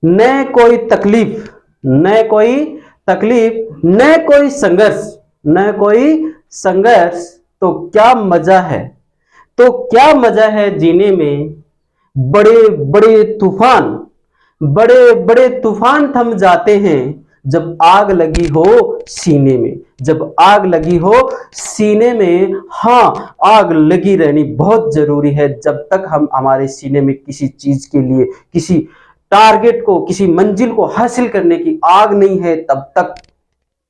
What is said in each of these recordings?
न कोई तकलीफ, न कोई तकलीफ, न कोई संघर्ष, न कोई संघर्ष, तो क्या मजा है, तो क्या मजा है जीने में। बड़े बड़े तूफान, बड़े बड़े तूफान थम जाते हैं जब आग लगी हो सीने में, जब आग लगी हो सीने में। हाँ, आग लगी रहनी बहुत जरूरी है। जब तक हम हमारे सीने में किसी चीज के लिए, किसी टारगेट को, किसी मंजिल को हासिल करने की आग नहीं है, तब तक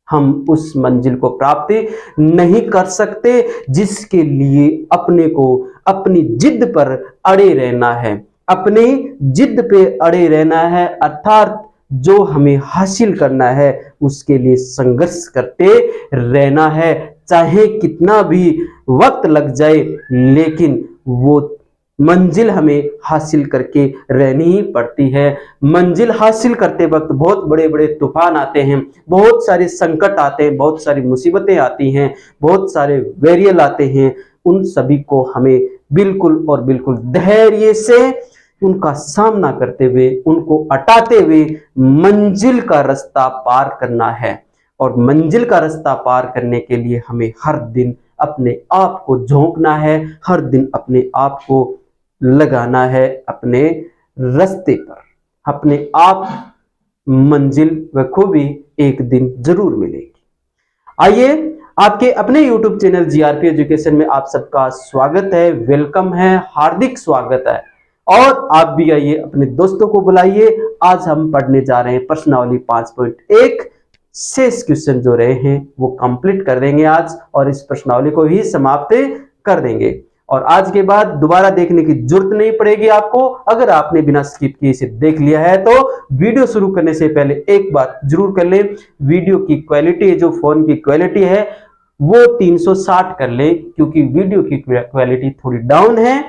हम उस मंजिल को प्राप्त नहीं कर सकते, जिसके लिए अपने को अपनी जिद पर अड़े रहना है, अपनी जिद पे अड़े रहना है, अर्थात जो हमें हासिल करना है उसके लिए संघर्ष करते रहना है, चाहे कितना भी वक्त लग जाए, लेकिन वो मंजिल हमें हासिल करके रहनी ही पड़ती है। मंजिल हासिल करते वक्त बहुत बड़े बड़े तूफान आते हैं, बहुत सारे संकट आते हैं, बहुत सारी मुसीबतें आती हैं, बहुत सारे वेरियल आते हैं। उन सभी को हमें बिल्कुल और बिल्कुल धैर्य से उनका सामना करते हुए, उनको हटाते हुए मंजिल का रास्ता पार करना है। और मंजिल का रास्ता पार करने के लिए हमें हर दिन अपने आप को झोंकना है, हर दिन अपने आप को लगाना है अपने रास्ते पर। अपने आप मंजिल व खूबी एक दिन जरूर मिलेगी। आइए, आपके अपने YouTube चैनल जीआरपी एजुकेशन में आप सबका स्वागत है, वेलकम है, हार्दिक स्वागत है। और आप भी आइए, अपने दोस्तों को बुलाइए। आज हम पढ़ने जा रहे हैं प्रश्नावली 5.1। शेष क्वेश्चन जो रहे हैं वो कंप्लीट कर देंगे आज, और इस प्रश्नावली को ही समाप्त कर देंगे। और आज के बाद दोबारा देखने की जरूरत नहीं पड़ेगी आपको। अगर आपने बिना स्किप किए इसे देख लिया है तो वीडियो शुरू करने से पहले एक बात जरूर कर ले, वीडियो की क्वालिटी, जो फोन की क्वालिटी है वो 360 कर ले, क्योंकि वीडियो की क्वालिटी थोड़ी डाउन है।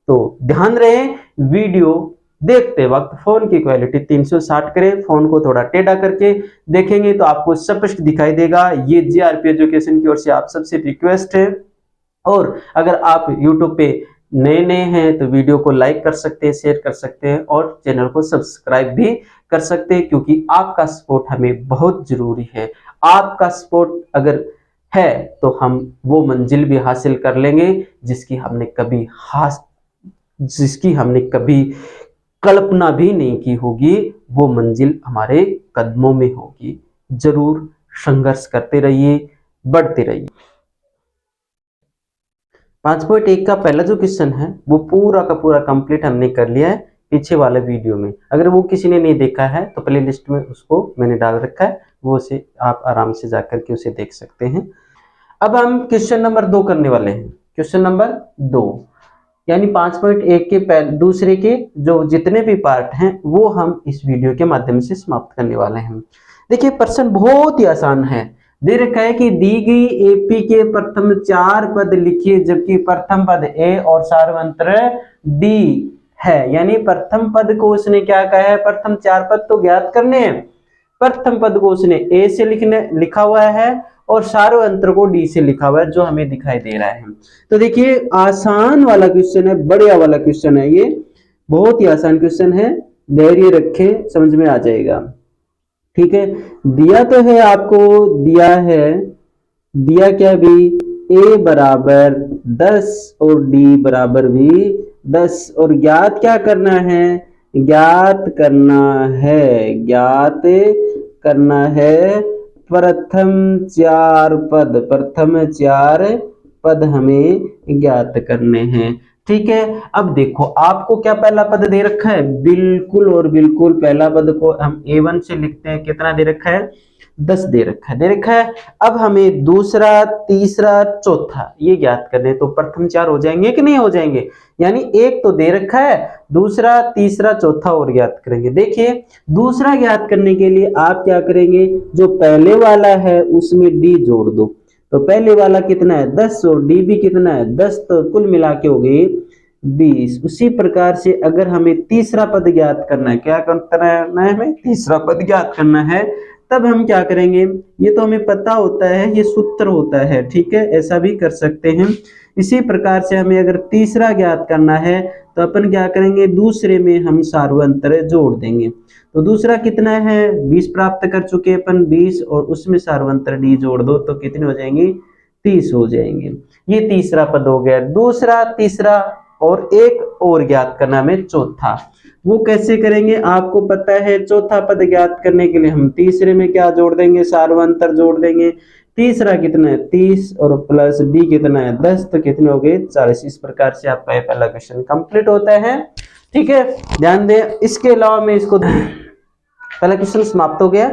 तो ध्यान रहे, वीडियो देखते वक्त फोन की क्वालिटी 360 करें, फोन को थोड़ा टेढ़ा करके देखेंगे तो आपको स्पष्ट दिखाई देगा। ये जीआरपी एजुकेशन की ओर से आप सबसे रिक्वेस्ट है। और अगर आप YouTube पे नए हैं तो वीडियो को लाइक कर सकते हैं, शेयर कर सकते हैं, और चैनल को सब्सक्राइब भी कर सकते हैं, क्योंकि आपका सपोर्ट हमें बहुत जरूरी है। आपका सपोर्ट अगर है तो हम वो मंजिल भी हासिल कर लेंगे जिसकी हमने कभी कल्पना भी नहीं की होगी। वो मंजिल हमारे कदमों में होगी। जरूर संघर्ष करते रहिए, बढ़ते रहिए। 5.1 का पहला जो क्वेश्चन है वो पूरा का पूरा कंप्लीट हमने कर लिया है पीछे वाले वीडियो में। अगर वो किसी ने नहीं देखा है तो प्ले लिस्ट में उसको मैंने डाल रखा है, वो उसे आप आराम से जाकर के उसे देख सकते हैं। अब हम क्वेश्चन नंबर 2 करने वाले हैं। क्वेश्चन नंबर 2 यानी 5.1 के दूसरे के जो जितने भी पार्ट हैं वो हम इस वीडियो के माध्यम से समाप्त करने वाले हैं। देखिए, प्रश्न बहुत ही आसान है। दे रखा है कि दी गई एपी के प्रथम 4 पद लिखिए, जबकि प्रथम पद ए और सार्वंत्र डी है। यानी प्रथम पद को उसने क्या कहा है, प्रथम 4 पद तो ज्ञात करने हैं। प्रथम पद को उसने ए से लिखा हुआ है और सार्वंत्र को डी से लिखा हुआ है, जो हमें दिखाई दे रहा है। तो देखिए, आसान वाला क्वेश्चन है, बढ़िया वाला क्वेश्चन है, ये बहुत ही आसान क्वेश्चन है। धैर्य रखे, समझ में आ जाएगा। ठीक है, दिया तो है आपको, दिया क्या भी, a बराबर 10 और d बराबर भी 10, और ज्ञात क्या करना है, ज्ञात करना है प्रथम 4 पद हमें ज्ञात करने हैं। ठीक है, अब देखो आपको क्या पहला पद दे रखा है, बिल्कुल और बिल्कुल पहला पद को हम A1 से लिखते हैं। कितना दे रखा है, 10 दे रखा है। अब हमें दूसरा, तीसरा, चौथा ये ज्ञात करने हैं। तो प्रथम 4 हो जाएंगे कि नहीं हो जाएंगे, यानी एक तो दे रखा है, दूसरा, तीसरा, चौथा और ज्ञात करेंगे। देखिए, दूसरा ज्ञात करने के लिए आप क्या करेंगे, जो पहले वाला है उसमें d जोड़ दो। तो पहले वाला कितना है, 10, और डी भी कितना है, 10, तो कुल मिला के हो गए 20। उसी प्रकार से अगर हमें तीसरा पद ज्ञात करना है, क्या करना है हमें, तीसरा पद ज्ञात करना है, तब हम क्या करेंगे, ये तो हमें पता होता है, ये सूत्र होता है, ठीक है, ऐसा भी कर सकते हैं। इसी प्रकार से हमें अगर तीसरा ज्ञात करना है तो अपन क्या करेंगे, दूसरे में हम सार्वंतर जोड़ देंगे। तो दूसरा कितना है, 20 प्राप्त कर चुके हैं अपन, 20 और उसमें सार्वंतर डी जोड़ दो तो कितने हो जाएंगे, 30 हो जाएंगे। ये तीसरा पद हो गया। दूसरा, तीसरा और एक और ज्ञात करना हमें चौथा, वो कैसे करेंगे आपको पता है। चौथा पद ज्ञात करने के लिए हम तीसरे में क्या जोड़ देंगे, सार्वंतर जोड़ देंगे। तीसरा कितना है, 30 और प्लस डी कितना है, 10, तो कितने हो गए, 40। इस प्रकार से आपका ये पहला क्वेश्चन कंप्लीट होता है, ठीक है, ध्यान दें। इसके अलावा मैं इसको, पहला क्वेश्चन समाप्त हो गया।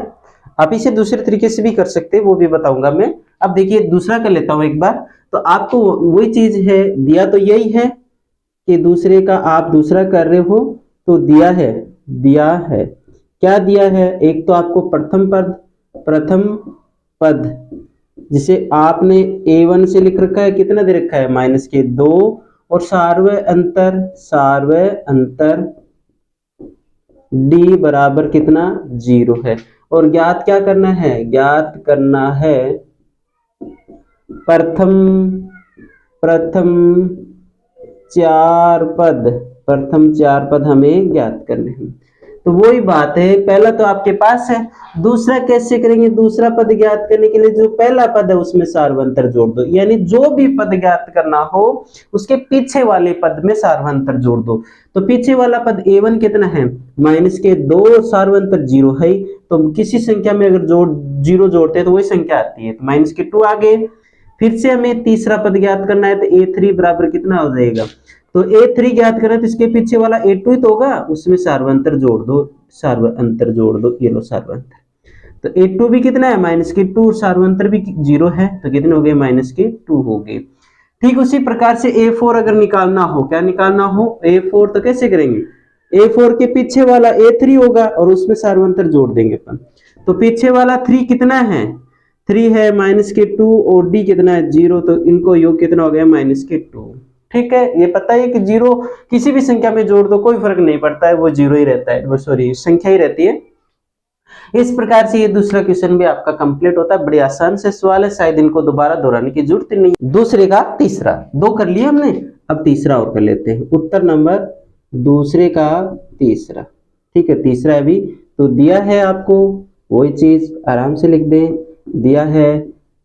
आप इसे दूसरे तरीके से भी कर सकते हैं, वो भी बताऊंगा मैं। अब देखिए दूसरा कर लेता हूं एक बार, तो आपको वही चीज है, दिया तो यही है कि दूसरे का आप दूसरा कर रहे हो, तो दिया है क्या दिया है, एक तो आपको प्रथम पद जिसे आपने a1 से लिख रखा है, कितना दे रखा है, -2, और सार्वय अंतर d बराबर कितना, 0 है। और ज्ञात क्या करना है, ज्ञात करना है प्रथम चार पद हमें ज्ञात करने हैं। तो वही बात है, पहला तो आपके पास है, दूसरा कैसे करेंगे, दूसरा पद ज्ञात करने के लिए जो पहला पद है उसमें सार्वंतर जोड़ दो, यानी जो भी पद ज्ञात करना हो उसके पीछे वाले पद में सार्वंतर जोड़ दो। तो पीछे वाला पद a1 कितना है, -2, सार्वंतर 0 है, तो किसी संख्या में अगर 0 जोड़ते हैं तो वही संख्या आती है, तो -2 आ गए। फिर से हमें तीसरा पद ज्ञात करना है, तो a3 बराबर कितना हो जाएगा, तो a3 ज्ञात करें तो इसके पीछे वाला a2 ही तो होगा, उसमें सार्वंतर जोड़ दो, ये लो सार्वंतर। तो a2 भी कितना है, -2, सार्वंतर भी 0 है, तो कितने हो गए, -2 हो गए। ठीक उसी प्रकार से a4 अगर निकालना हो, क्या निकालना हो, a4 तो कैसे करेंगे, a4 के पीछे वाला a3 होगा और उसमें सार्वंतर जोड़ देंगे अपन। तो पीछे वाला 3 कितना है, 3 है, -2 और d कितना है, 0, तो इनको योग कितना हो गया, -2। ठीक है, ये पता है कि 0 किसी भी संख्या में जोड़ दो कोई फर्क नहीं पड़ता है, वो 0 ही रहता है, वो सॉरी संख्या ही रहती है। इस प्रकार से ये दूसरा क्वेश्चन भी आपका कंप्लीट होता है। बड़ी आसान से सवाल है, शायद इनको दोबारा दोहराने की जरूरत नहीं। दूसरे का तीसरा, 2 कर लिए हमने, अब तीसरा और कर लेते हैं। उत्तर नंबर दूसरे का तीसरा, ठीक है, तीसरा अभी तो दिया है आपको, वही चीज आराम से लिख दें, दिया है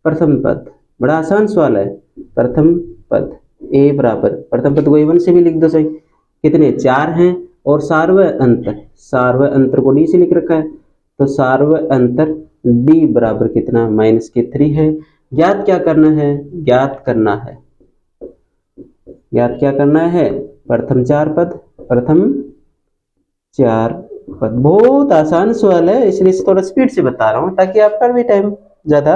प्रथम पद, बड़ा आसान सवाल है। प्रथम पद a बराबर, प्रथम पद को a1 से भी लिख दो, सही कितने 4 हैं, और सार्वय अंतर को d से लिख रखा है, तो सार्वय अंतर d बराबर कितना, -3 है। ज्ञात क्या करना है, ज्ञात क्या करना है, प्रथम चार पद, बहुत आसान सवाल है, इसलिए थोड़ा स्पीड से बता रहा हूं ताकि आपका भी टाइम ज्यादा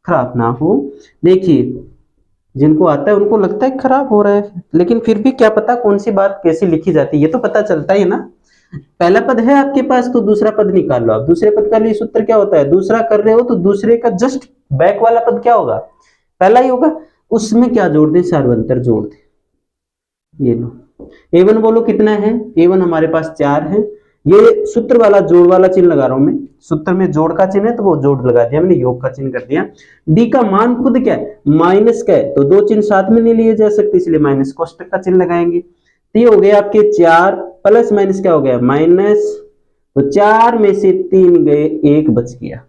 खराब ना हो। देखिए जिनको आता है उनको लगता है खराब हो रहा है, लेकिन फिर भी क्या पता कौन सी बात कैसे लिखी जाती है, ये तो पता चलता है ना। पहला पद है आपके पास तो दूसरा पद निकाल लो आप। दूसरे पद का लिए सूत्र क्या होता है, दूसरा कर रहे हो तो दूसरे का जस्ट बैक वाला पद क्या होगा, पहला ही होगा, उसमें क्या जोड़ दें, सार्वंतर जोड़ दें। ये लो a1 बोलो कितना है, a1 हमारे पास 4 है। ये सूत्र वाला जोड़ वाला चिन्ह लगा रहा हूं मैं, सूत्र में जोड़ का चिन्ह है तो वो जोड़ लगा दिया मैंने, योग का चिन्ह कर दिया। डी का मान खुद क्या है, माइनस का है, तो 2 चिन्ह साथ में नहीं लिए जा सकते, इसलिए माइनस कोष्टक का चिन्ह लगाएंगे। तो ये हो गया आपके 4 प्लस माइनस क्या हो गया, माइनस, तो 4 में से 3 गए, 1 बच गया,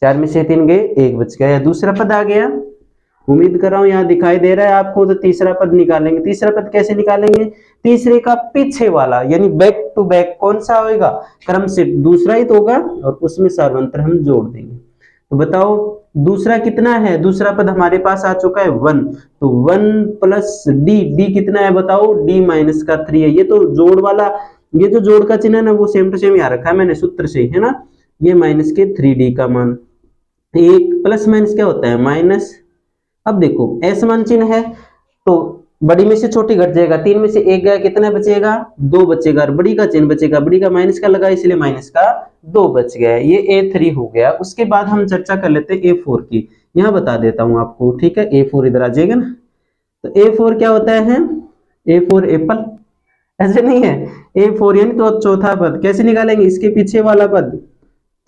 4 में से 3 गए, 1 बच गया, दूसरा पद आ गया। उम्मीद कर रहा हूं यहां दिखाई दे रहा है आपको। तो तीसरा पद निकालेंगे, तीसरा पद कैसे निकालेंगे, तीसरे का पीछे वाला यानी बैक टू बैक कौन सा होगा, क्रम से दूसरा ही तो होगा, और उसमें सार्वंतर हम जोड़ देंगे। तो बताओ दूसरा कितना है, दूसरा पद हमारे पास आ चुका है 1, तो 1 प्लस डी कितना है बताओ, d माइनस का 3 है। ये तो जोड़ वाला, ये जो जोड़ का चिन्ह है ना वो सेम टू सेम यहाँ रखा है मैंने सूत्र से, है ना, ये माइनस के 3d का मान, 1 प्लस माइनस क्या होता है, माइनस। अब देखो असमान चिन्ह है तो बड़ी में से छोटी घट जाएगा, 3 में से 1 गया, कितना बचेगा, 2 बचेगा, और बड़ी का चिन्ह बचेगा, बड़ी का माइनस का लगा इसलिए माइनस का 2 बच गया, ये a3 हो गया। उसके बाद हम चर्चा कर लेते हैं a4 की, यहां बता देता हूं आपको, ठीक है, a4 इधर आ जाएगा ना। तो a4 क्या होता है, a4 एप्पल, ऐसे नहीं है, a4 यानी तो चौथा पद कैसे निकालेंगे, इसके पीछे वाला पद,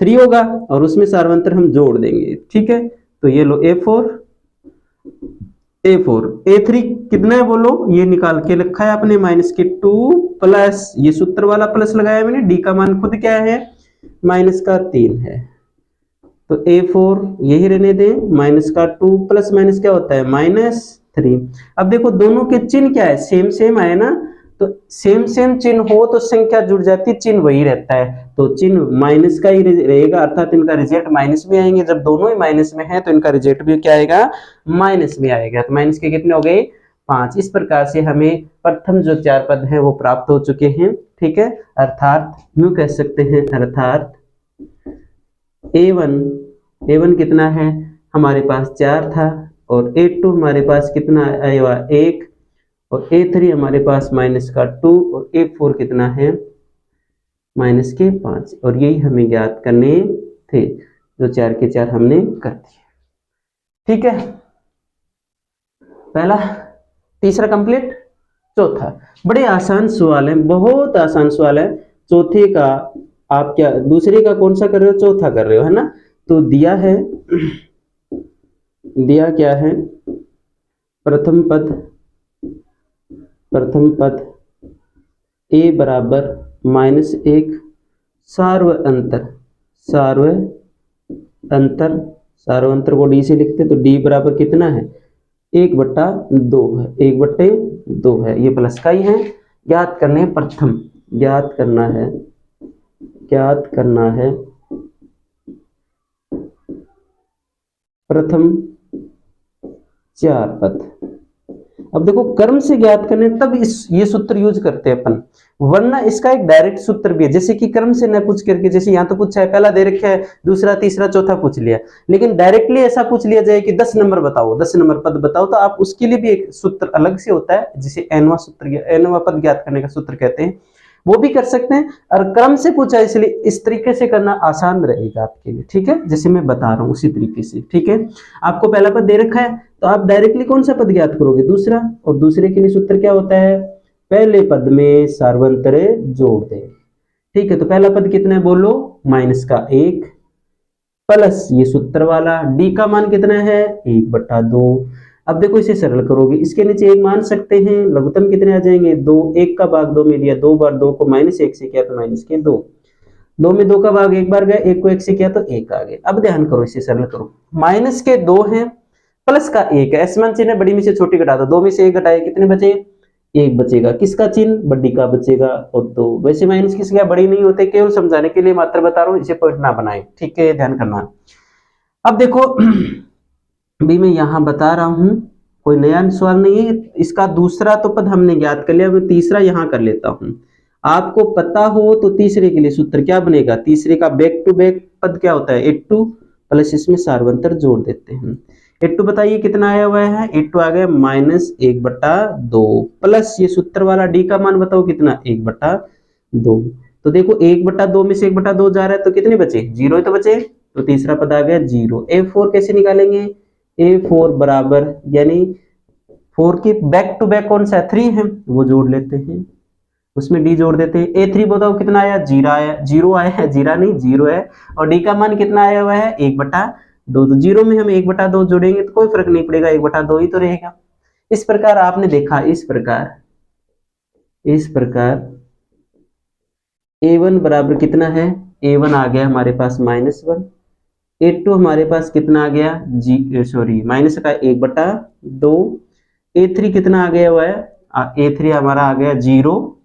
3 होगा और उसमें सार्वंतर हम जोड़ देंगे, ठीक है। तो ये लो A4 A3 कितना है बोलो, ये निकाल के रखा है आपने माइनस के 2 प्लस ये सूत्र वाला प्लस लगाया मैंने, डी का मान खुद क्या है माइनस का 3 है, तो A4 यही रहने दें, माइनस का 2 प्लस माइनस क्या होता है -3। अब देखो दोनों के चिन्ह क्या है, सेम सेम आए ना, तो सेम सेम चिन्ह हो तो संख्या जुड़ जाती, चिन्ह वही रहता है, तो चिन्ह माइनस का ही रहेगा, अर्थात इनका रिजल्ट माइनस में आएंगे। जब दोनों ही माइनस में है तो इनका रिजल्ट भी क्या आएगा माइनस में आएगा। तो माइनस के कितने हो गए 5। इस प्रकार से हमें प्रथम जो 4 पद हैं वो प्राप्त हो चुके हैं, ठीक है। अर्थात यूं कह सकते हैं, अर्थात A1 कितना है हमारे पास 4 था, और A2 हमारे पास कितना आया 1, और A3 हमारे पास माइनस का 2, और A4 कितना है माइनस के 5, और यही हमें ज्ञात करने थे, जो 4 के 4 हमने कर दिए, ठीक है। पहला, तीसरा कंप्लीट। चौथा, बड़े आसान सवाल है, बहुत आसान सवाल है। चौथे का आप क्या, दूसरे का कौन सा कर रहे हो, चौथा कर रहे हो, है ना। तो दिया है, दिया क्या है, प्रथम पद a बराबर -1 सार्वअंतर को d से लिखते, तो d बराबर कितना है 1/2 है, 1/2 है, ये प्लस का ही है। ज्ञात करने प्रथम, ज्ञात करना है प्रथम 4 पद। अब देखो कर्म से ज्ञात करने तब ये सूत्र यूज करते हैं अपन, वरना इसका एक डायरेक्ट सूत्र भी है, जैसे कि क्रम से न पूछ करके, जैसे यहाँ तो पूछा है, पहला दे रखा है, दूसरा तीसरा चौथा पूछ लिया, लेकिन डायरेक्टली ऐसा पूछ लिया जाए कि 10 नंबर बताओ, 10 नंबर पद बताओ, तो आप उसके लिए भी एक सूत्र अलग से होता है, जिसे एनवा सूत्र, एनवा पद ज्ञात करने का सूत्र कहते हैं, वो भी कर सकते हैं। और क्रम से पूछा इसलिए इस तरीके से करना आसान रहेगा आपके लिए, ठीक है, जैसे मैं बता रहा हूँ उसी तरीके से, ठीक है। आपको पहला पद दे रखा है तो आप डायरेक्टली कौन सा पद ज्ञात करोगे, दूसरा, और दूसरे के लिए सूत्र क्या होता है, पहले पद में सार्वंतर जोड़ दे, ठीक है। तो पहला पद कितना है बोलो -1 प्लस ये सूत्र वाला d का मान कितना है 1/2। अब देखो इसे सरल करोगे, इसके नीचे 1 मान सकते हैं, लघुत्तम कितने आ जाएंगे 2, 1 का भाग 2 में दिया, 2 बार 2 को -1 से किया तो -2, 2 में 2 का भाग 1 बार गया, 1 को 1 से किया तो 1 आ गया। अब ध्यान करो, इसे सरल करो, -2 है प्लस का 1 है, ऐसे चिन्ह है, बड़ी में से छोटी घटा दो, 2 में से 1 घटाए कितने बचे 1 बचेगा, किसका चिन्ह बड़ी का बचेगा, और 2 वैसे माइनस किसका बड़ी नहीं होते, केवल समझाने के लिए मात्र बता रहा हूँ, इसे पॉइंट ना बनाए, ठीक है, ध्यान करना। अब देखो भी मैं यहाँ बता रहा हूँ, कोई नया सवाल नहीं है, इसका दूसरा तो पद हमने ज्ञात कर लिया, मैं तीसरा यहाँ कर लेता हूँ। आपको पता हो तो तीसरे के लिए सूत्र क्या बनेगा, तीसरे का बैक टू बैक पद क्या होता है 82 प्लस इसमें सार्वंतर जोड़ देते हैं। 82 बताइए कितना आया हुआ है, 82 आ गया -1/2 प्लस ये सूत्र वाला d का मान बताओ कितना 1/2। तो देखो 1/2 में से 1/2 जा रहा है तो कितने बचे 0 तो बचे, तो तीसरा पद आ गया 0। A4 कैसे निकालेंगे, A4 बराबर, यानी 4 की बैक टू बैक कौन सा 3 है, वो जोड़ लेते हैं, उसमें d जोड़ देते हैं। A3 बताओ कितना आया, 0 आया, 0 आया है, 0 नहीं 0 है, और d का मान कितना आया हुआ है 1/2, तो 0 में हम 1/2 जोड़ेंगे तो कोई फर्क नहीं पड़ेगा, 1/2 ही तो रहेगा। इस प्रकार आपने देखा, इस प्रकार A1 बराबर कितना है, A1 आ गया हमारे पास -1, A2 हमारे पास कितना आ गया माइनस का 1/2, A3 कितना आ गया हुआ है, A3 हमारा आ गया 0,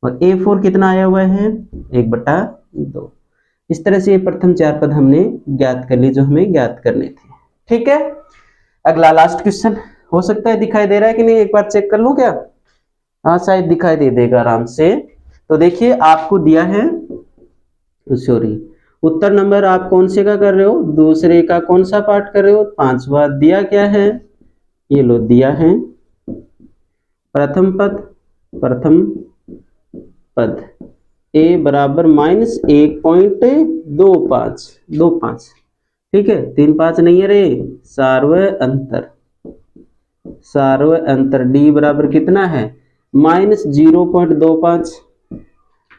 और A4 कितना आया हुआ है 1/2। इस तरह से ये प्रथम 4 पद हमने ज्ञात कर लिए जो हमें ज्ञात करने थे, ठीक है। अगला लास्ट क्वेश्चन, हो सकता है दिखाई दे रहा है कि नहीं, एक बार चेक कर लूं क्या, हाँ शायद दिखाई दे देगा आराम से। तो देखिए आपको दिया है, उत्तर नंबर आप कौन से का कर रहे हो, दूसरे का कौन सा पार्ट कर रहे हो, 5वां। दिया क्या है, ये लो दिया है प्रथम पद a बराबर -1.25, ठीक है, 3 5 नहीं है रे, सार्वअंतर d बराबर कितना है -0.25।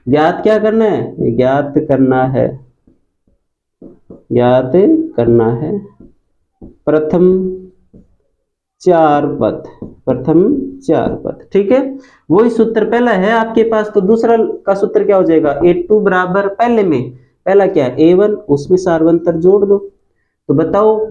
ज्ञात क्या करना है, ज्ञात करना है याद करना है। प्रथम चार पद, ठीक है। वही सूत्र पहला है आपके पास, तो दूसरा का सूत्र क्या हो जाएगा, a2 बराबर पहला क्या है a1, उसमें सार्वंतर जोड़ दो। तो बताओ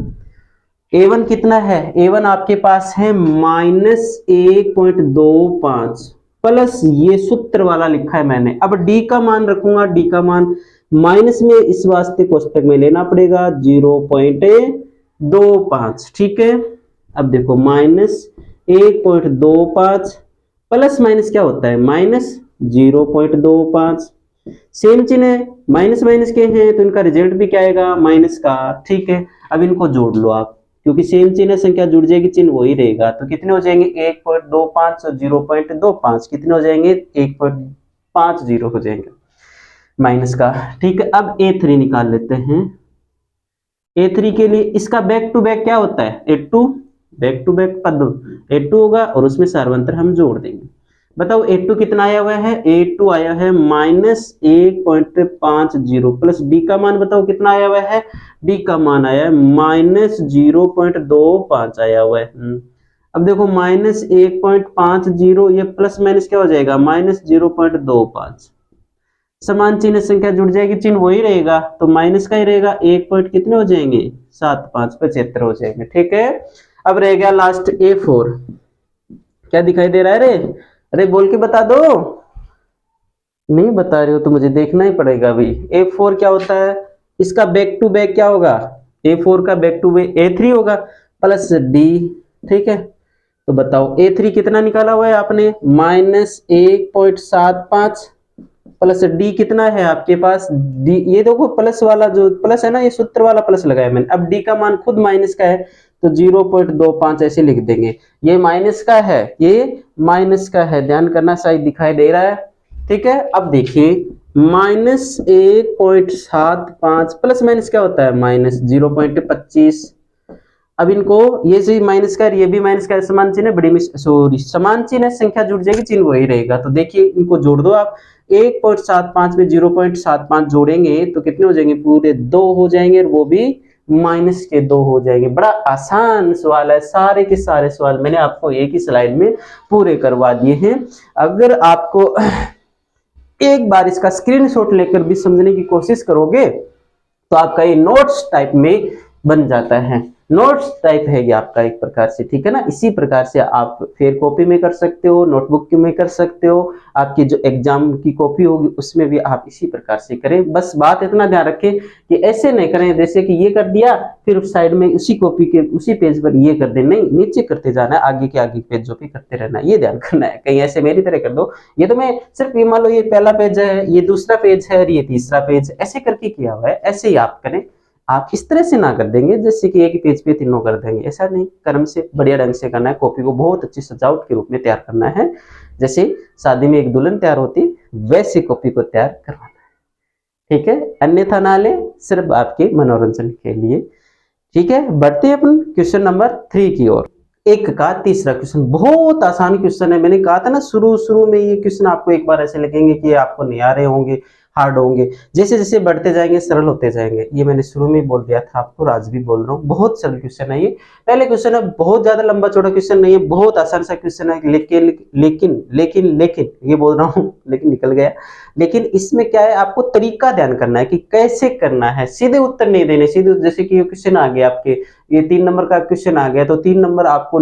a1 कितना है, a1 आपके पास है -1.25 प्लस ये सूत्र वाला लिखा है मैंने। अब d का मान रखूंगा, d का मान माइनस में इस वास्ते कोष्टक में लेना पड़ेगा 0.25, ठीक है। अब देखो -1.25 प्लस माइनस क्या होता है -0.25, सेम चिन्ह है, माइनस माइनस के हैं तो इनका रिजल्ट भी क्या आएगा माइनस का, ठीक है। अब इनको जोड़ लो आप, क्योंकि सेम चिन्ह संख्या जुड़ जाएगी, चिन्ह वही रहेगा। तो कितने हो जाएंगे 1.25 और 0.25 कितने हो जाएंगे 1.50 हो जाएंगे माइनस का, ठीक है। अब a3 निकाल लेते हैं। a3 के लिए इसका बैक टू बैक क्या होता है a2, बैक टू बैक पद a2 होगा और उसमें सार्वंतर हम जोड़ देंगे। बताओ a2 कितना आया हुआ है, a2 आया है -1.50 प्लस d का मान बताओ कितना आया हुआ है, d का मान आया है -0.25 आया हुआ है। अब देखो -1.50 ये प्लस माइनस क्या हो जाएगा -0.25, समान चिन्ह संख्या जुड़ जाएगी, चिन्ह वही रहेगा तो माइनस का ही रहेगा, 1 पॉइंट कितने हो जाएंगे 75 हो जाएंगे, ठीक है। अब रह गया लास्ट a4, क्या दिखाई दे रहा है रे, अरे बोल के बता दो, नहीं बता रहे हो तो मुझे देखना ही पड़ेगा अभी। a4 क्या होता है, इसका बैक टू बैक क्या होगा, a4 का बैक टू बैक a3 होगा प्लस d, ठीक है। तो बताओ a3 कितना निकाला हुआ है आपने -1.75 प्लस d कितना है आपके पास d, ये देखो प्लस वाला जो प्लस है ना, ये सूत्र वाला प्लस लगाया मैंने। अब d का मान खुद माइनस का है तो 0.25 ऐसे लिख देंगे, ये माइनस का है, ये माइनस का है, ध्यान करना, शायद दिखाई दे रहा है, ठीक है। अब देखिए -1.75 प्लस माइनस क्या होता है -0.25। अब इनको ये से माइनस का ये भी माइनस का, समान चिन्ह बड़ी सॉरी समान चिन्ह संख्या जुड़ जाएगी, चिन्ह वही रहेगा। तो देखिए इनको जोड़ दो आप, 1.75 में 0.75 जोड़ेंगे तो कितने हो जाएंगे पूरे 2 हो जाएंगे, और वो भी माइनस के 2 हो जाएंगे। बड़ा आसान सवाल है, सारे के सारे सवाल मैंने आपको एक ही स्लाइड में पूरे करवा दिए हैं। अगर आपको एक बार इसका स्क्रीनशॉट लेकर भी समझने की कोशिश करोगे तो आपका ये नोट्स टाइप में बन जाता है, नोट्स टाइप है ये आपका एक प्रकार से, ठीक है ना। इसी प्रकार से आप फेयर कॉपी में कर सकते हो, नोटबुक में कर सकते हो, आपकी जो एग्जाम की कॉपी होगी उसमें भी आप इसी प्रकार से करें। बस बात इतना ध्यान रखें कि ऐसे नहीं करें जैसे कि ये कर दिया फिर उस साइड में उसी कॉपी के उसी पेज पर ये कर दे, नहीं, नीचे करते जाना है, आगे के आगे पेजों पे करते रहना है, ये ध्यान करना है। कहीं ऐसे मेरी तरह कर दो, ये तो मैं सिर्फ ये मान लो ये पहला पेज है, ये दूसरा पेज है, ये तीसरा पेज, ऐसे करके किया हुआ है, ऐसे ही आप करें। आप इस तरह से ना कर देंगे जैसे कि एक ही पेज पे तीनों कर देंगे, ऐसा नहीं, क्रम से बढ़िया ढंग से करना है। कॉपी को बहुत अच्छी सजावट के रूप में तैयार करना है, जैसे शादी में एक दुल्हन तैयार होती वैसे कॉपी को तैयार करवाना है, ठीक है। अन्यथा ना ले, सिर्फ आपके मनोरंजन के लिए, ठीक है। बढ़ते हैं अपन क्वेश्चन नंबर 3 की ओर। एक का तीसरा क्वेश्चन बहुत आसान क्वेश्चन है, मैंने कहा था ना शुरू में ये क्वेश्चन आपको एक बार ऐसे लगेंगे कि आपको नहीं आ रहे होंगे, हार्ड होंगे, जैसे जैसे बढ़ते जाएंगे सरल होते जाएंगे। ये मैंने शुरू में बोल दिया था आपको, आज भी बोल रहा हूँ, बहुत सरल क्वेश्चन है ये। पहले क्वेश्चन है, बहुत ज्यादा लंबा चौड़ा क्वेश्चन नहीं है, बहुत आसान सा क्वेश्चन है, लेकिन ये बोल रहा हूँ लेकिन निकल गया। लेकिन इसमें क्या है, आपको तरीका ध्यान करना है कि कैसे करना है, सीधे उत्तर नहीं देने। सीधे जैसे कि ये क्वेश्चन आ गया आपके, ये 3 नंबर का क्वेश्चन आ गया तो 3 नंबर आपको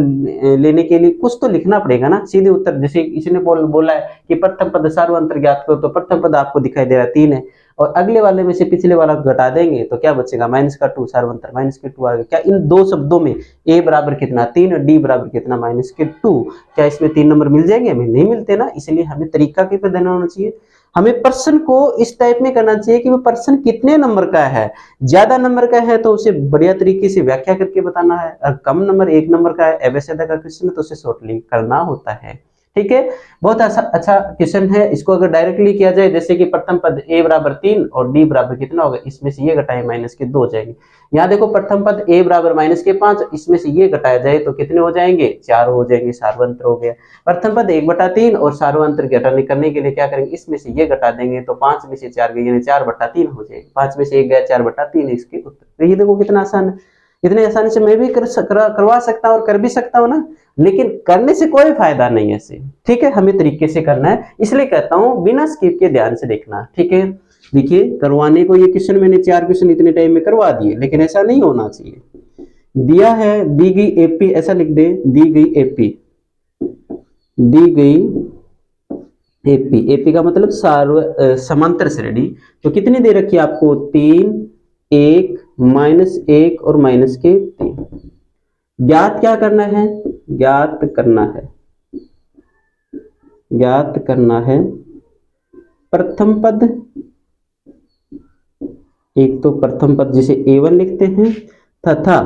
लेने के लिए कुछ तो लिखना पड़ेगा ना। सीधे उत्तर जैसे इसने बोला है कि प्रथम पद सार्वंतर ज्ञात करो, तो प्रथम पद आपको दिखाई दे रहा है 3 है, और अगले वाले में से पिछले वाला घटा देंगे तो क्या बचेगा -2 सार्वंतर -2 आ गया। क्या इन दो शब्दों में a बराबर कितना 3 और d बराबर कितना -2, क्या इसमें 3 नंबर मिल जाएंगे? हमें नहीं मिलते ना, इसलिए हमें तरीका के पे देना होना चाहिए। हमें प्रश्न को इस टाइप में करना चाहिए कि वो प्रश्न कितने नंबर का है। ज्यादा नंबर का है तो उसे बढ़िया तरीके से व्याख्या करके बताना है, और कम नंबर 1 नंबर का है एवरेज का क्वेश्चन है तो उसे शॉर्टली करना होता है, ठीक है, बहुत अच्छा क्वेश्चन है। इसको अगर डायरेक्टली किया जाए, जैसे कि प्रथम पद a बराबर 3 और d बराबर कितना होगा, इसमें से ये घटाए माइनस के 2 हो जाएंगे। यहाँ देखो प्रथम पद a बराबर माइनस के 5, इसमें से ये घटाया जाए तो कितने हो जाएंगे, 4 हो जाएंगे, सार्वंतर हो गया। प्रथम पद 1/3 और सार्वंतर घटाने करने के लिए क्या करेंगे, इसमें से ये घटा देंगे तो 5 में से 4 गए यानी 4/3 हो जाएगा, 5 में से 1 गया 4/3 इसके उत्तर। तो ये देखो कितना आसान है, इतने आसानी से मैं भी करवा सकता हूँ और कर भी सकता हूँ ना, लेकिन करने से कोई फायदा नहीं है ऐसे, ठीक है, हमें तरीके से करना है, इसलिए कहता हूँ बिना स्किप के ध्यान से देखना, ठीक है। देखिए करवाने को ये क्वेश्चन मैंने 4 क्वेश्चन इतने टाइम में करवा दिए, लेकिन ऐसा नहीं होना चाहिए। दिया है, दी गई एपी, ऐसा लिख दे, दी गई एपी, दी गई एपी, एपी का मतलब समांतर श्रेणी, तो कितनी दे रखी है आपको, 3, 1, -1 और -3। ज्ञात क्या करना है, ज्ञात करना है, ज्ञात करना है प्रथम पद, एक तो प्रथम पद जिसे a1 लिखते हैं, तथा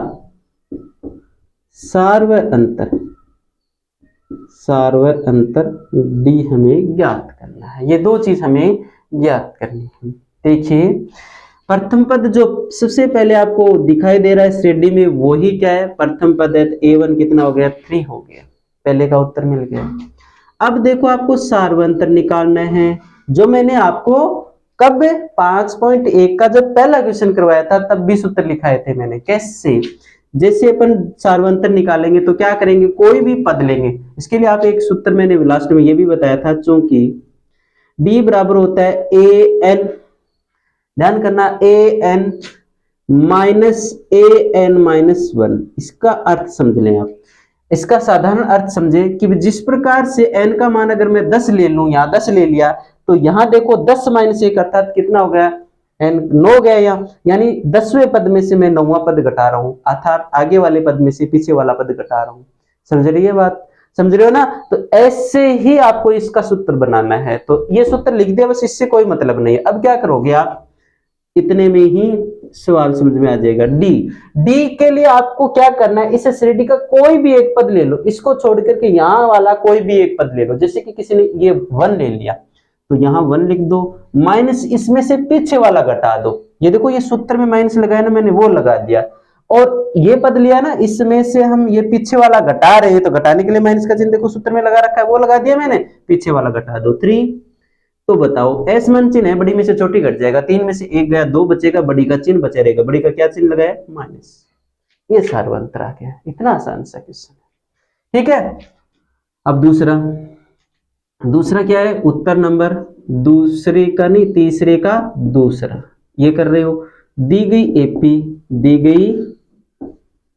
सार्वअंतर, सार्वअंतर d हमें ज्ञात करना है। ये दो चीज हमें ज्ञात करनी है। देखिए प्रथम पद जो सबसे पहले आपको दिखाई दे रहा है श्रेणी में, वही क्या है, प्रथम पद है, a1 कितना हो गया, 3 हो गया, पहले का उत्तर मिल गया। अब देखो आपको सार्वअंतर निकालना है, जो मैंने आपको कब 5.1 का जब पहला क्वेश्चन करवाया था तब भी सूत्र लिखाए थे मैंने। कैसे, जैसे अपन सार्वअंतर निकालेंगे तो क्या करेंगे, कोई भी पद लेंगे, इसके लिए आप एक सूत्र मैंने लास्ट में ये भी बताया था, चूंकि d बराबर होता है an, ध्यान करना, an -1, इसका अर्थ समझ लें आप, इसका साधारण अर्थ समझे कि जिस प्रकार से n का मान अगर मैं 10 ले लूं, यहाँ 10 ले लिया, तो यहाँ देखो 10 - 1 अर्थात कितना हो गया, n 9 गया यहाँ, यानी 10वें पद में से मैं 9वां पद घटा रहा हूं, अर्थात आगे वाले पद में से पीछे वाला पद घटा रहा हूं। समझ रही है बात, समझ रहे हो ना। तो ऐसे ही आपको इसका सूत्र बनाना है, तो ये सूत्र लिख दिया बस, इससे कोई मतलब नहीं है। अब क्या करोगे आप, इतने में ही सवाल समझ में आ जाएगा। डी के लिए आपको क्या करना है, इस श्रेणी का कोई भी एक पद ले लो, इसको छोड़ करके यहाँ वाला कोई भी एक पद ले लो। जैसे कि किसी ने ये 1 ले लिया तो यहाँ 1 लिख दो, माइनस इसमें से पीछे वाला घटा दो। ये देखो ये सूत्र में माइनस लगाया ना मैंने, वो लगा दिया, और ये पद लिया ना, इसमें से हम ये पीछे वाला घटा रहे हैं, तो घटाने के लिए माइनस का चिन्ह देखो सूत्र में लगा रखा है, वो लगा दिया मैंने, पीछे वाला घटा दो 3। तो बताओ एस मन चिन्ह है, बड़ी में से छोटी घट जाएगा, 3 में से 1 गया, 2 बचेगा, बड़ी का चिन्ह बचा रहेगा, बड़ी का क्या चिन्ह लगाया, माइनस। ये सार्वअंतर आ गया, इतना आसान सा क्वेश्चन है, ठीक है। अब दूसरा क्या है, उत्तर नंबर दूसरे का नहीं, तीसरे का दूसरा, ये कर रहे हो। दी गई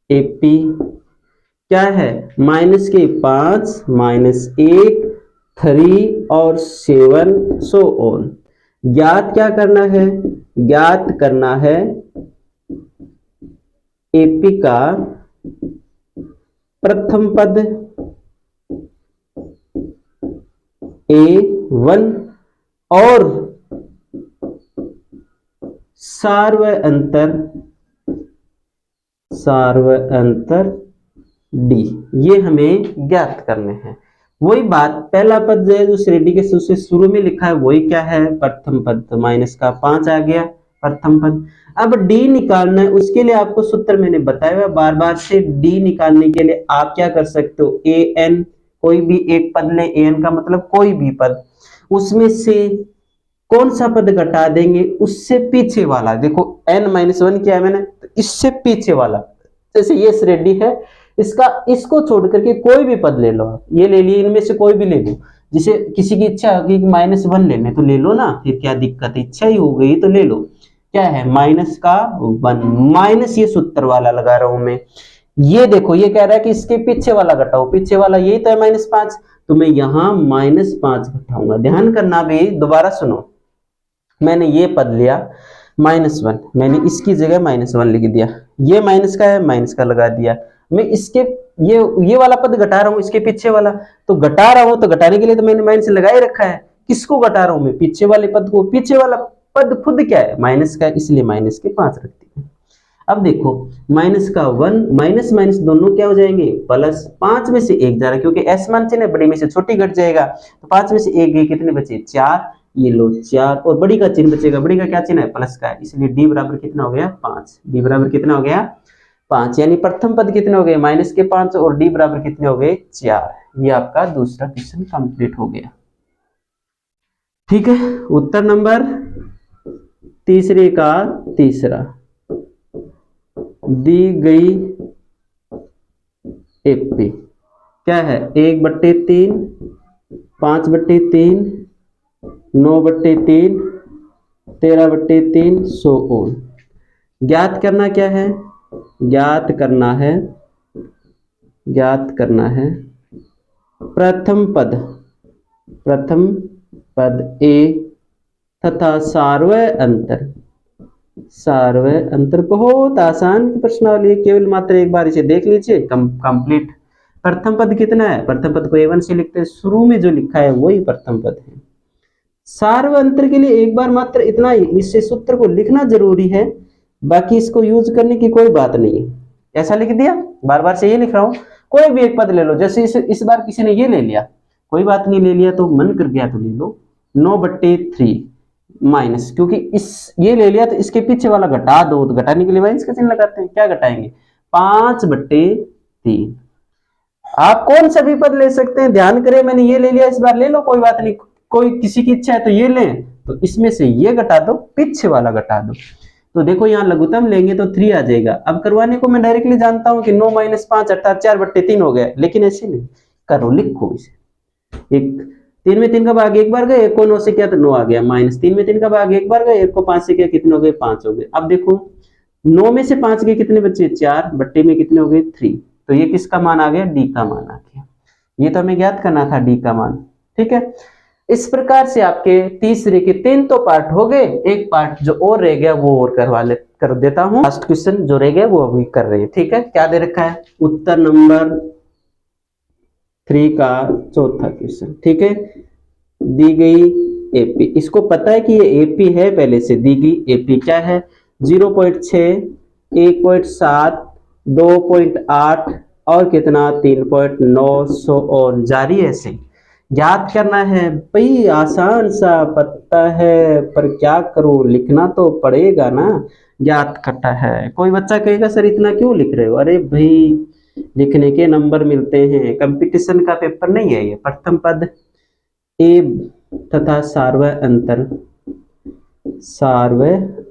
एपी क्या है, -5, -1, 3 और 7 सो ऑन। ज्ञात क्या करना है, ज्ञात करना है एपी का प्रथम पद A1 और सार्वअंतर D, ये हमें ज्ञात करने हैं। वही बात, पहला पद जो है जो श्रेणी के सबसे शुरू में लिखा है वही क्या है, प्रथम पद, तो -5 आ गया प्रथम पद। अब D निकालना है, उसके लिए आपको सूत्र मैंने बताया हुआ बार बार से। D निकालने के लिए आप क्या कर सकते हो, an कोई भी एक पद ले, an का मतलब कोई भी पद, उसमें से कौन सा पद घटा देंगे, उससे पीछे वाला। देखो n-1 किया है मैंने, तो इससे पीछे वाला, जैसे ये श्रेणी है, इसको छोड़ करके कोई भी पद ले लो आप, ये ले लिए, इनमें से कोई भी ले लो। जिसे किसी की इच्छा होगी कि -1 लेने, तो ले लो ना, फिर क्या दिक्कत है, इच्छा ही हो गई तो ले लो। क्या है, -1, माइनस ये सूत्र वाला लगा रहा हूं मैं। ये देखो ये कह रहा है कि इसके पीछे वाला घटाओ, पीछे वाला यही तो है -5, तो मैं यहाँ -5 घटाऊंगा। ध्यान करना भी, दोबारा सुनो, मैंने ये पद लिया -1, मैंने इसकी जगह -1 लिख दिया, ये माइनस का है, माइनस का लगा दिया। मैं इसके ये वाला पद घटा रहा हूँ, इसके पीछे वाला, तो घटा रहा हूँ, तो घटाने के लिए तो मैंने माइनस लगा ही रखा है। किसको घटा रहा हूँ मैं, पीछे वाले पद को। पीछे वाला पद खुद क्या है, माइनस का, इसलिए -5 रख दिया। अब देखो माइनस का 1 माइनस माइनस दोनों क्या हो जाएंगे प्लस, 5 में से 1 जा रहा है क्योंकि एस मान चिन्ह बड़ी में से छोटी घट जाएगा, तो 5 में से 1 गई, कितने बचे 4, ये लो 4, और बड़ी का चिन्ह बचेगा, बड़ी का क्या चिन्ह है प्लस का, इसलिए डी बराबर कितना हो गया 5, डी बराबर कितना हो गया 5, यानी प्रथम पद कितने हो गए माइनस के 5 और डी बराबर कितने हो गए 4। ये आपका दूसरा क्वेश्चन कंप्लीट हो गया। ठीक है, उत्तर नंबर तीसरे का तीसरा, दी गई एपी क्या है 1/3, 5/3, 9/3, 13/3, सो ऑन। ज्ञात करना क्या है, ज्ञात करना है प्रथम पद ए तथा सार्वय अंतर। बहुत आसान प्रश्नावली, केवल मात्र एक बार इसे देख लीजिए, कंप्लीट। प्रथम पद कितना है, प्रथम पद को A1 से लिखते हैं, शुरू में जो लिखा है वही प्रथम पद है। सार्वय अंतर के लिए एक बार मात्र इतना ही, इससे सूत्र को लिखना जरूरी है, बाकी इसको यूज करने की कोई बात नहीं है। ऐसा लिख दिया, बार बार से ये लिख रहा हूं, कोई भी एक पद ले लो, जैसे इस बार किसी ने ये ले लिया, कोई बात नहीं, ले लिया तो मन कर गया तो ले लो, 9/3 माइनस, क्योंकि ये ले लिया तो इसके पीछे वाला घटा दो, तो घटाने के लिए माइनस का चिन्ह लगाते हैं, क्या घटाएंगे 5/3। आप कौन सा भी पद ले सकते हैं, ध्यान करें, मैंने ये ले लिया, इस बार ले लो कोई बात नहीं, कोई किसी की इच्छा है तो ये लें, तो इसमें से ये घटा दो, पीछे वाला घटा दो, तो देखो यहाँ लघुत्तम लेंगे तो 3 आ जाएगा। अब करवाने को मैं डायरेक्टली जानता हूं कि 9 - 5 अर्थात 4/3 हो गया, लेकिन ऐसे नहीं करो, लिखो इसे। एक 3 में 3 का भाग एक बार गए, 1 को 9 से किया तो 9 आ गया, माइनस 3 में 3 का भाग एक बार गए, 1 को 5 से किया, कितने हो गए 5 हो गए। अब देखो 9 में से 5 के कितने बचे 4, बट्टे में कितने हो गए 3, तो ये किसका मान आ गया, डी का मान आ गया। ये तो हमें ज्ञात करना था डी का मान। ठीक है, इस प्रकार से आपके तीसरे के 3 तो पार्ट हो गए, एक पार्ट जो और रह गया वो और कर देता हूं। लास्ट क्वेश्चन जो रह गया वो अभी कर रहे हैं। ठीक है, क्या दे रखा है, उत्तर नंबर 3 का चौथा क्वेश्चन। ठीक है, दी गई एपी, इसको पता है कि ये एपी है, पहले से दी गई एपी क्या है 0.6, 1.7, 2.8 और कितना 3.9 और जारी ऐसे ज्ञात करना है। भाई आसान सा पता है, पर क्या करूं, लिखना तो पड़ेगा ना, ज्ञात करता है। कोई बच्चा कहेगा सर इतना क्यों लिख रहे हो, अरे भाई लिखने के नंबर मिलते हैं, कंपटीशन का पेपर नहीं है ये। प्रथम पद ए तथा सार्वय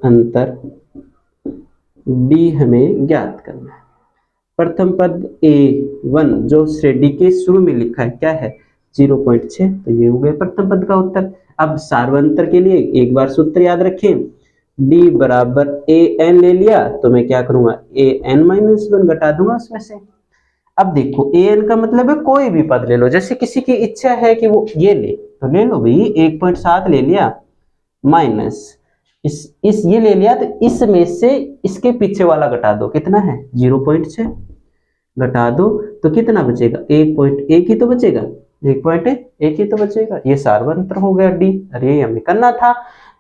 अंतर डी हमें ज्ञात करना है। प्रथम पद A1 जो श्रेणी के शुरू में लिखा है क्या है 0.6, तो ये हो गया प्रथम पद का उत्तर। अब सार्वंतर के लिए एक बार सूत्र याद रखें, d बराबर an ले लिया तो मैं क्या करूंगा an-1 घटा दूंगा उसमें से। अब देखो an का मतलब है कोई भी पद ले लो, जैसे किसी की इच्छा है कि वो ये ले तो ले लो भाई, 1.7 ले लिया माइनस इस ये ले लिया, तो इसमें से इसके पीछे वाला घटा दो, कितना है 0.6 घटा दो तो कितना बचेगा 1.1 ही तो बचेगा, 1.1 ही तो बचेगा। ये सार्वंतर हो गया डी, अरे ये हमें करना था।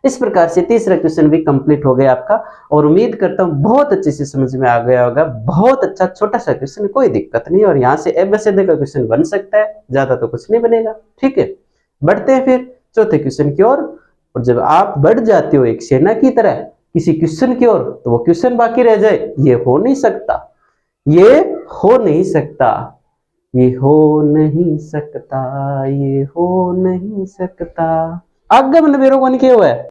इस प्रकार से तीसरा क्वेश्चन भी कंप्लीट हो गया आपका, और उम्मीद करता हूँ बहुत अच्छे से समझ में आ गया होगा। बहुत अच्छा छोटा सा क्वेश्चन, कोई दिक्कत नहीं, और यहाँ से एबीसीडी का क्वेश्चन बन सकता है, ज्यादा तो कुछ नहीं बनेगा। ठीक है, बढ़ते हैं फिर चौथे क्वेश्चन की ओर। और जब आप बढ़ जाते हो एक सेना की तरह किसी क्वेश्चन की ओर, तो वो क्वेश्चन बाकी रह जाए, ये हो नहीं सकता, ये हो नहीं सकता, ये हो नहीं सकता, ये हो नहीं सकता। आगमन बेरोगन के हुआ है।